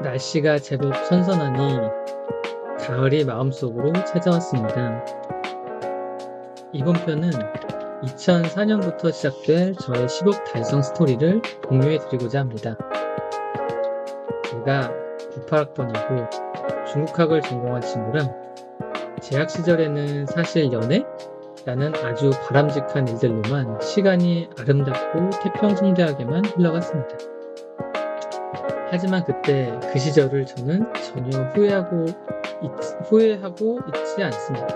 날씨가 제법 선선하니 가을이 마음속으로 찾아왔습니다. 이번 편은 2004년부터 시작될 저의 10억 달성 스토리를 공유해 드리고자 합니다. 제가 98학번이고 중국학을 전공한 친구랑 재학 시절에는 사실 연애라는 아주 바람직한 일들로만 시간이 아름답고 태평성대하게만 흘러갔습니다. 하지만 그때 그 시절을 저는 전혀 후회하고 있지 않습니다.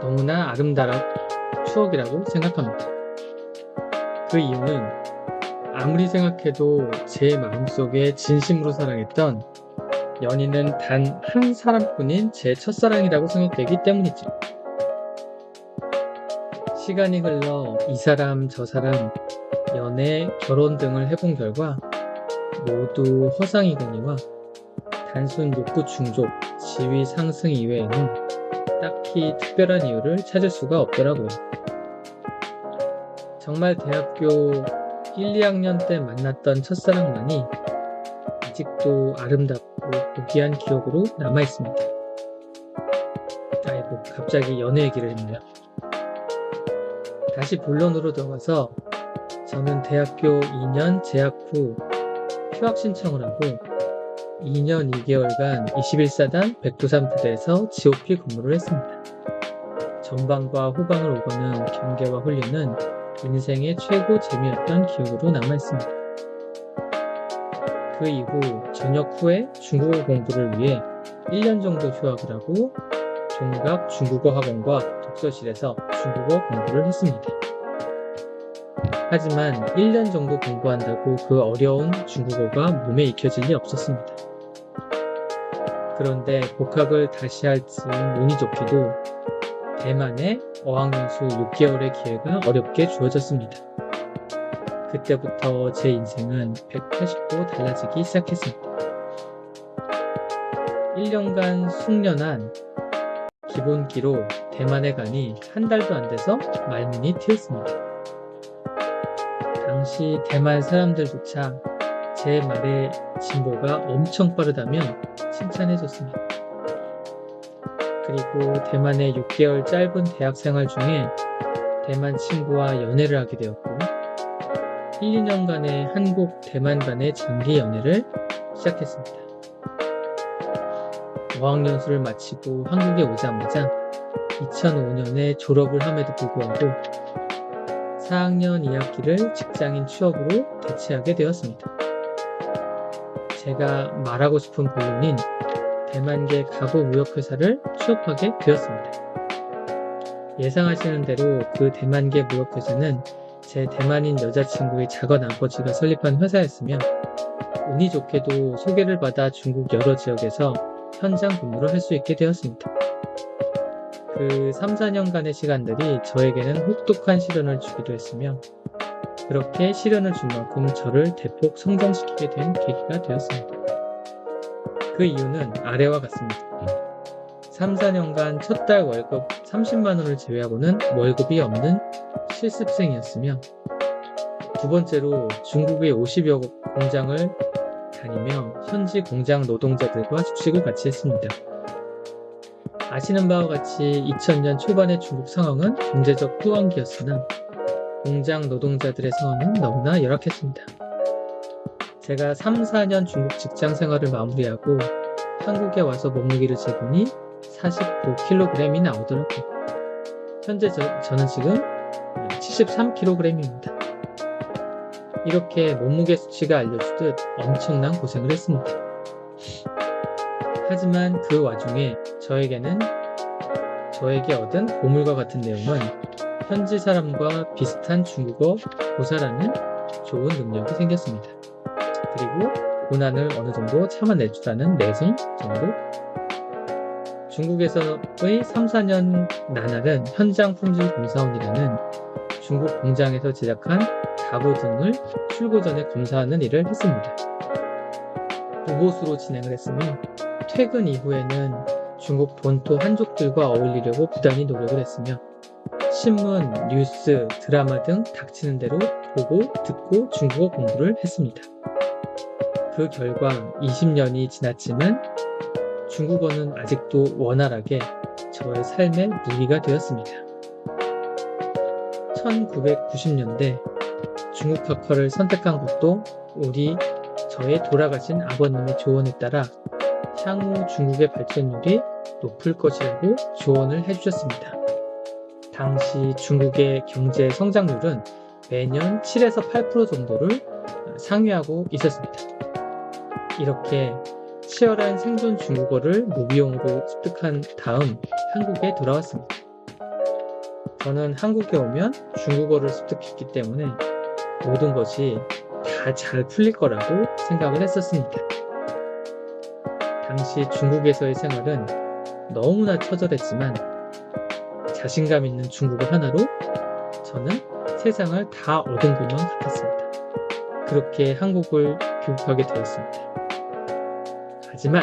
너무나 아름다운 추억이라고 생각합니다. 그 이유는 아무리 생각해도 제 마음속에 진심으로 사랑했던 연인은 단 한 사람뿐인 제 첫사랑이라고 생각되기 때문이죠. 시간이 흘러 이 사람 저 사람 연애, 결혼 등을 해본 결과 모두 허상이거니와 단순 욕구 충족, 지위 상승 이외에는 딱히 특별한 이유를 찾을 수가 없더라고요. 정말 대학교 1, 2학년 때 만났던 첫사랑만이 아직도 아름답고 고귀한 기억으로 남아있습니다. 아이고, 갑자기 연애 얘기를 했네요. 다시 본론으로 들어가서 저는 대학교 2년 재학 후 휴학 신청을 하고 2년 2개월간 21사단 백두산 부대에서 GOP 근무를 했습니다. 전방과 후방을 오가는 경계와 훈련은 인생의 최고 재미였던 기억으로 남아있습니다. 그 이후 전역 후에 중국어 공부를 위해 1년 정도 휴학을 하고 종각 중국어 학원과 독서실에서 중국어 공부를 했습니다. 하지만 1년 정도 공부한다고 그 어려운 중국어가 몸에 익혀질 리 없었습니다. 그런데 복학을 다시 할 즈음 운이 좋게도 대만의 어학연수 6개월의 기회가 어렵게 주어졌습니다. 그때부터 제 인생은 180도 달라지기 시작했습니다. 1년간 숙련한 기본기로 대만에 가니 한 달도 안 돼서 말문이 트였습니다. 당시 대만 사람들조차 제 말의 진보가 엄청 빠르다며 칭찬해줬습니다. 그리고 대만의 6개월 짧은 대학 생활 중에 대만 친구와 연애를 하게 되었고 1, 2년간의 한국 대만 간의 장기 연애를 시작했습니다. 어학연수를 마치고 한국에 오자마자 2005년에 졸업을 함에도 불구하고 4학년 2학기를 직장인 취업으로 대체하게 되었습니다. 제가 말하고 싶은 본론인 대만계 가구무역회사를 취업하게 되었습니다. 예상하시는 대로 그 대만계 무역회사는 제 대만인 여자친구의 작은 아버지가 설립한 회사였으며 운이 좋게도 소개를 받아 중국 여러 지역에서 현장 근무를 할 수 있게 되었습니다. 그 3, 4년간의 시간들이 저에게는 혹독한 시련을 주기도 했으며 그렇게 시련을 준 만큼 저를 대폭 성장시키게 된 계기가 되었습니다. 그 이유는 아래와 같습니다. 3, 4년간 첫 달 월급 30만원을 제외하고는 월급이 없는 실습생이었으며 두 번째로 중국의 50여 곳 공장을 다니며 현지 공장 노동자들과 숙식을 같이 했습니다. 아시는 바와 같이 2000년 초반의 중국 상황은 경제적 호황기였으나 공장 노동자들의 상황은 너무나 열악했습니다. 제가 3, 4년 중국 직장 생활을 마무리하고 한국에 와서 몸무게를 재보니 49kg이 나오더라고요. 현재 저는 지금 73kg입니다. 이렇게 몸무게 수치가 알려주듯 엄청난 고생을 했습니다. 하지만 그 와중에 저에게 얻은 보물과 같은 내용은 현지 사람과 비슷한 중국어 고사라는 좋은 능력이 생겼습니다. 그리고 고난을 어느 정도 참아내주다는 내성 정도? 중국에서의 3, 4년 나날은 현장 품질 검사원이라는 중국 공장에서 제작한 가구 등을 출고 전에 검사하는 일을 했습니다. 우보수로 진행을 했으며 퇴근 이후에는 중국 본토 한족들과 어울리려고 부단히 노력을 했으며 신문, 뉴스, 드라마 등 닥치는 대로 보고 듣고 중국어 공부를 했습니다. 그 결과 20년이 지났지만 중국어는 아직도 원활하게 저의 삶의 무기가 되었습니다. 1990년대 중국 학과를 선택한 것도 저의 돌아가신 아버님의 조언에 따라 향후 중국의 발전율이 높을 것이라고 조언을 해주셨습니다. 당시 중국의 경제 성장률은 매년 7에서 8% 정도를 상회하고 있었습니다. 이렇게 치열한 생존 중국어를 무비용으로 습득한 다음 한국에 돌아왔습니다. 저는 한국에 오면 중국어를 습득했기 때문에 모든 것이 다 잘 풀릴 거라고 생각을 했었습니다. 당시 중국에서의 생활은 너무나 처절했지만 자신감 있는 중국어 하나로 저는 세상을 다 얻은 것만 같았습니다. 그렇게 한국을 귀국하게 되었습니다. 하지만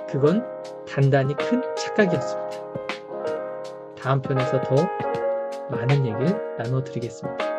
그건 단단히 큰 착각이었습니다. 다음 편에서 더 많은 얘기를 나눠드리겠습니다.